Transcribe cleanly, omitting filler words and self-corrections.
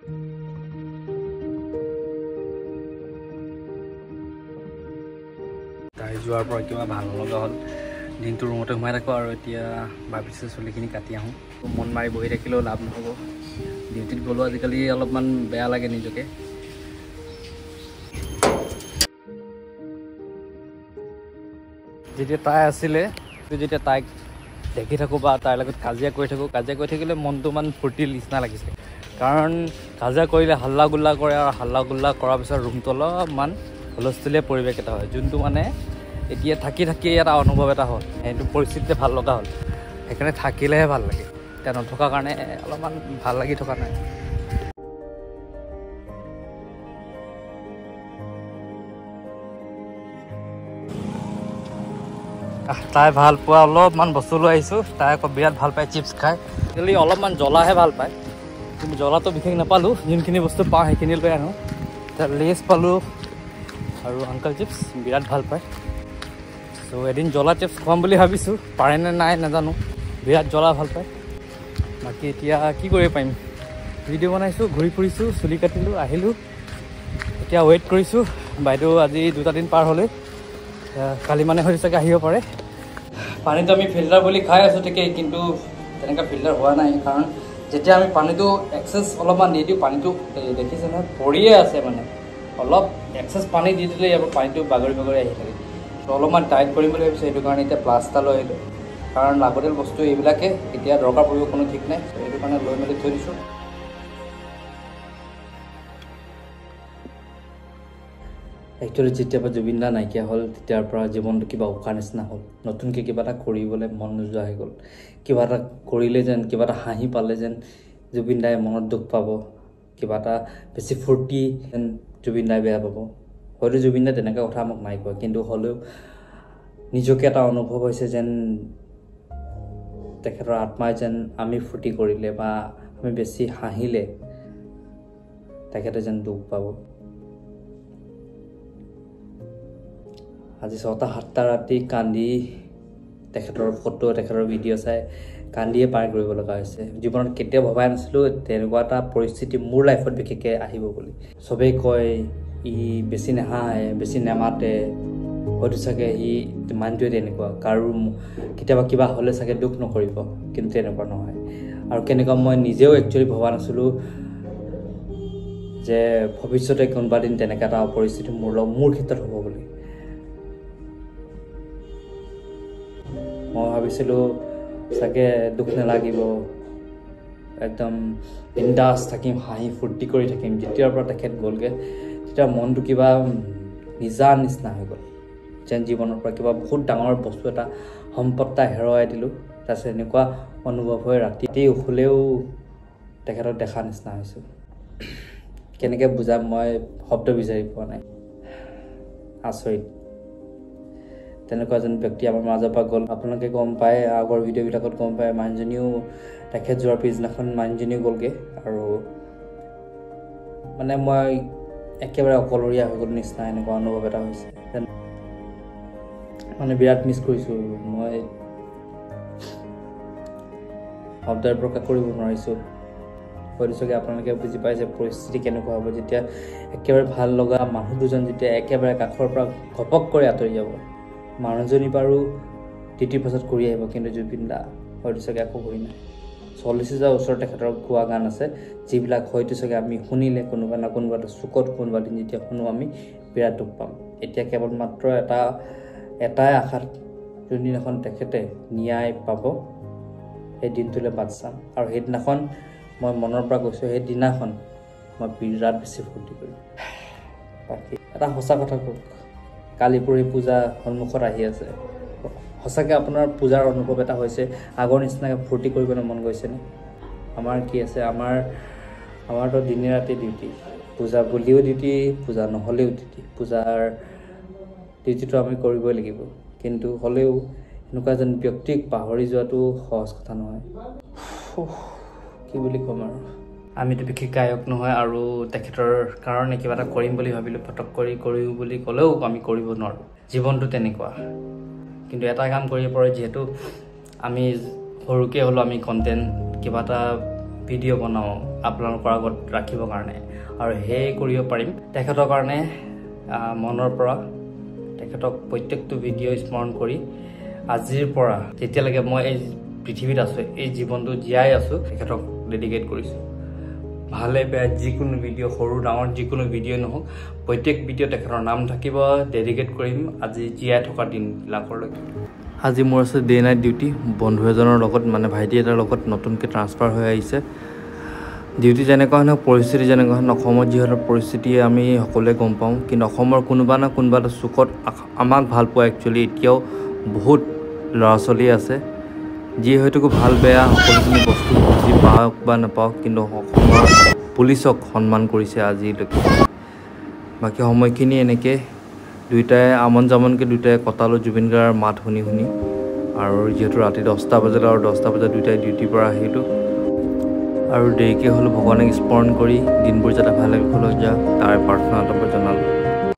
তাই যোৱাৰ পৰা কিবা ভাল লগা হ'ল দিনটো ৰুমতে সোমাই থাকোঁ আৰু এতিয়া ভাবিছোঁ চুলিখিনি কাটি আহোঁ মন মাৰি বহি থাকিলেও লাভ নহ'ব ডিউটিত গ'লেও আজিকালি অলপমান বেয়া লাগে নিজকে যেতিয়া তাই আছিলে যেতিয়া তাইক দেখি থাকোঁ বা তাইৰ লগত কাজিয়া কৰি থাকিলে মনটো ইমান ফূৰ্তিৰ নিচিনা লাগিছে কাৰণ কাজিয়া কৰিলে হাল্লা গোল্লা কৰে আৰু হাল্লা গোল্লা কৰাৰ পিছত ৰুমটো অলপমান হুলস্থুলীয়া পৰিৱেশ এটা হয় যোনটো মানে এতিয়া থাকি এটা অনুভৱ এটা হ'ল সেইটো পৰিস্থিতিতে ভাল লগা হ'ল সেইকাৰণে থাকিলেহে ভাল লাগে এতিয়া নথকাৰ কাৰণে অলপমান ভাল লাগি থকা নাই তাই ভাল পোৱা অলপমান বস্তু লৈ আহিছোঁ তাই আকৌ বিৰাট ভাল পায় চিপছ খাই আজিকালি অলপমান জ্বলাহে ভাল পায় কিন্তু জ্বলাটো বিশেষ নাপালোঁ যোনখিনি বস্তু পাওঁ সেইখিনি লৈ আনো এতিয়া লেজ পালোঁ আৰু আংকল চিপছ বিৰাট ভাল পায় চ' এদিন জ্বলা চিপছ খুৱাম বুলি ভাবিছোঁ পাৰেনে নাই নাজানো বিৰাট জ্বলা ভাল পায় বাকী এতিয়া কি কৰিব পাৰিম ভিডিঅ' বনাইছোঁ ঘূৰি ফুৰিছোঁ চুলি কাটিলোঁ আহিলোঁ এতিয়া ৱেইট কৰিছোঁ বাইদেউ আজি 2টা দিন পাৰ হ'লে কালি মানে হয়তো চাগে আহিব পাৰে পানীটো আমি ফিল্টাৰ বুলি খাই আছোঁ ঠিকেই কিন্তু তেনেকৈ ফিল্টাৰ হোৱা নাই কাৰণ যেতিয়া আমি পানীটো এক্সেছ অলপমান দি দিওঁ পানীটো দেখিছে নহয় পৰিয়ে আছে মানে অলপ এক্সেছ পানী দি দিলে ইয়াৰ পৰা পানীটো বাগৰি আহি থাকে ত' অলপমান টাইট কৰিম বুলি ভাবিছোঁ সেইটো কাৰণে এতিয়া প্লাছ এটা লৈ আহিলোঁ কাৰণ লাগতিয়াল বস্তু এইবিলাকে এতিয়া দৰকাৰ পৰিব কোনো ঠিক নাই সেইটো কাৰণে লৈ মেলি থৈ দিছোঁ একচুৱেলি যেতিয়াৰ পৰা জুবিন দা নাইকিয়া হ'ল তেতিয়াৰ পৰা জীৱনটো কিবা উশাহ নিচিনা হ'ল নতুনকৈ কিবা এটা কৰিবলৈ মন নোযোৱা হৈ গ'ল কিবা এটা কৰিলে যেন কিবা এটা হাঁহি পালে যেন জুবিন দাই মনত দুখ পাব কিবা এটা বেছি ফূৰ্তি যেন জুবিন দাই বেয়া পাব হয়তো জুবিন দাই তেনেকুৱা কথা মোক নাই কোৱা কিন্তু হ'লেও নিজকে এটা অনুভৱ হৈছে যেন তেখেতৰ আত্মাই যেন আমি ফূৰ্তি কৰিলে বা আমি বেছি হাঁহিলে তেখেতে যেন দুখ পাব আজি 6টা-7টা ৰাতি কান্দি তেখেতৰ ফটো তেখেতৰ ভিডিঅ' চাই কান্দিয়ে পাৰ কৰিব লগা হৈছে জীৱনত কেতিয়াও ভবাই নাছিলোঁ তেনেকুৱা এটা পৰিস্থিতি মোৰ লাইফত বিশেষকৈ আহিব বুলি চবেই কয় ই বেছি নাহাঁহে বেছি নেমাতে হয়তো চাগে সি মানুহটোৱে তেনেকুৱা কাৰো কেতিয়াবা কিবা হ'লে চাগে দুখ নকৰিব কিন্তু তেনেকুৱা নহয় আৰু কেনেকুৱা মই নিজেও একচুৱেলি ভবা নাছিলোঁ যে ভৱিষ্যতে কোনোবা দিন তেনেকুৱা এটা পৰিস্থিতি মোৰ ক্ষেত্ৰত হ'ব বুলি মই ভাবিছিলোঁ চাগে দুখ নালাগিব একদম বিন্দাছ থাকিম হাঁহি ফূৰ্তি কৰি থাকিম যেতিয়াৰ পৰা তেখেত গ'লগৈ তেতিয়া মনটো কিবা নিজা নিচিনা হৈ গ'ল যেন জীৱনৰ পৰা কিবা বহুত ডাঙৰ বস্তু এটা সম্পদ এটা হেৰুৱাই দিলোঁ তাৰপিছত এনেকুৱা অনুভৱ হয় ৰাতি শুলেও তেখেতক দেখা নিচিনা হৈছোঁ কেনেকৈ বুজাম মই শব্দ বিচাৰি পোৱা নাই আচৰিত তেনেকুৱা এজন ব্যক্তি আমাৰ মাজৰ পৰা গ'ল আপোনালোকে গম পায় আগৰ ভিডিঅ'বিলাকত গম পায় মানুহজনীও তেখেত যোৱাৰ পিছদিনাখন মানুহজনীও গ'লগৈ আৰু মানে মই একেবাৰে অকলশৰীয়া হৈ গ'ল নিচিনা এনেকুৱা অনুভৱ এটা হৈছে মানে বিৰাট মিছ কৰিছোঁ মই শব্দৰে প্ৰকাশ কৰিব নোৱাৰিছোঁ হয়তো চাগে আপোনালোকে বুজি পাইছে পৰিস্থিতি কেনেকুৱা হ'ব যেতিয়া একেবাৰে ভাল লগা মানুহ দুজন যেতিয়া একেবাৰে কাষৰ পৰা ঘপক কৰি আঁতৰি যাব মানুহজনী বাৰু তিতিৰ পাছত কৰি আহিব কিন্তু জুবিন দা হয়তো চাগে আকৌ ঘূৰি নাই 40,000 ওচৰত তেখেতৰ গোৱা গান আছে যিবিলাক হয়তো চাগে আমি শুনিলে কোনোবা না কোনোবা এটা চুকত কোনোবা দিন যেতিয়া শুনো আমি বিৰাট দুখ পাম এতিয়া কেৱল মাত্ৰ এটাই আশাত যোনদিনাখন তেখেতে ন্যায় পাব সেই দিনটোলৈ বাট চাম আৰু সেইদিনাখন মই মনৰ পৰা কৈছোঁ সেইদিনাখন মই বিৰাট বেছি ফূৰ্তি কৰিম বাকী এটা সঁচা কথা কওক কালি পৰহি পূজা সন্মুখত আহি আছে সঁচাকৈ আপোনাৰ পূজাৰ অনুভৱ এটা হৈছে আগৰ নিচিনাকৈ ফূৰ্তি কৰিবলৈ মন গৈছেনে আমাৰ কি আছে আমাৰতো দিনে ৰাতি ডিউটি পূজা বুলিও ডিউটি পূজা নহ'লেও ডিউটি পূজাৰ ডিউটিটো আমি কৰিবই লাগিব কিন্তু হ'লেও এনেকুৱা এজন ব্যক্তিক পাহৰি যোৱাটো সহজ কথা নহয় কি বুলি ক'ম আৰু আমিতো বিশেষ গায়ক নহয় আৰু তেখেতৰ কাৰণে কিবা এটা কৰিম বুলি ভাবিলোঁ ফটক কৰিম বুলি ক'লেও আমি কৰিব নোৱাৰোঁ জীৱনটো তেনেকুৱা কিন্তু এটা কাম কৰিব পাৰে যিহেতু আমি সৰুকৈ হ'লেও আমি কণ্টেণ্ট কিবা এটা ভিডিঅ' বনাওঁ আপোনালোকৰ আগত ৰাখিবৰ কাৰণে আৰু সেই কৰিব পাৰিম তেখেতৰ কাৰণে মনৰ পৰা তেখেতক প্ৰত্যেকটো ভিডিঅ' স্মৰণ কৰি আজিৰ পৰা যেতিয়ালৈকে মই এই পৃথিৱীত আছোঁ এই জীৱনটো জীয়াই আছোঁ তেখেতক ডেডিকেট কৰিছোঁ ভালে বেয়া যিকোনো ভিডিঅ' সৰু ডাঙৰ যিকোনো ভিডিঅ' নহওক প্ৰত্যেক ভিডিঅ' তেখেতৰ নাম থাকিব ডেডিকেট কৰিম আজি জীয়াই থকা দিনবিলাকলৈকে আজি মোৰ আছে ডে নাইট ডিউটি বন্ধু এজনৰ লগত মানে ভাইটি এটাৰ লগত নতুনকৈ ট্ৰান্সফাৰ হৈ আহিছে ডিউটি যেনেকুৱা নহওক পৰিস্থিতি যেনেকুৱা নহওক অসমত যিহেতু পৰিস্থিতি আমি সকলোৱে গম পাওঁ কিন্তু অসমৰ কোনোবা না কোনোবা এটা চুকত আমাক ভাল পোৱা একচুৱেলি এতিয়াও বহুত ল'ৰা ছোৱালী আছে যি হয়তো ভাল বেয়া সকলোখিনি বস্তু বুজি পাওক বা নাপাওক কিন্তু অসমৰ পুলিচক সন্মান কৰিছে আজিলৈকে বাকী সময়খিনি এনেকৈ দুইটাই আমন জামনকৈ দুইটাই কটালোঁ জুবিন গাৰ্গৰ মাত শুনি শুনি আৰু যিহেতু ৰাতি 10টা বজাত আৰু 10টা বজাত দুইটাই ডিউটিৰ পৰা আহিলোঁ আৰু দেৰিকৈ হ'লেও ভগৱানক স্মৰণ কৰি দিনবোৰ যাতে ভালে কুশলে যাওক তাৰ প্ৰাৰ্থনা জনালোঁ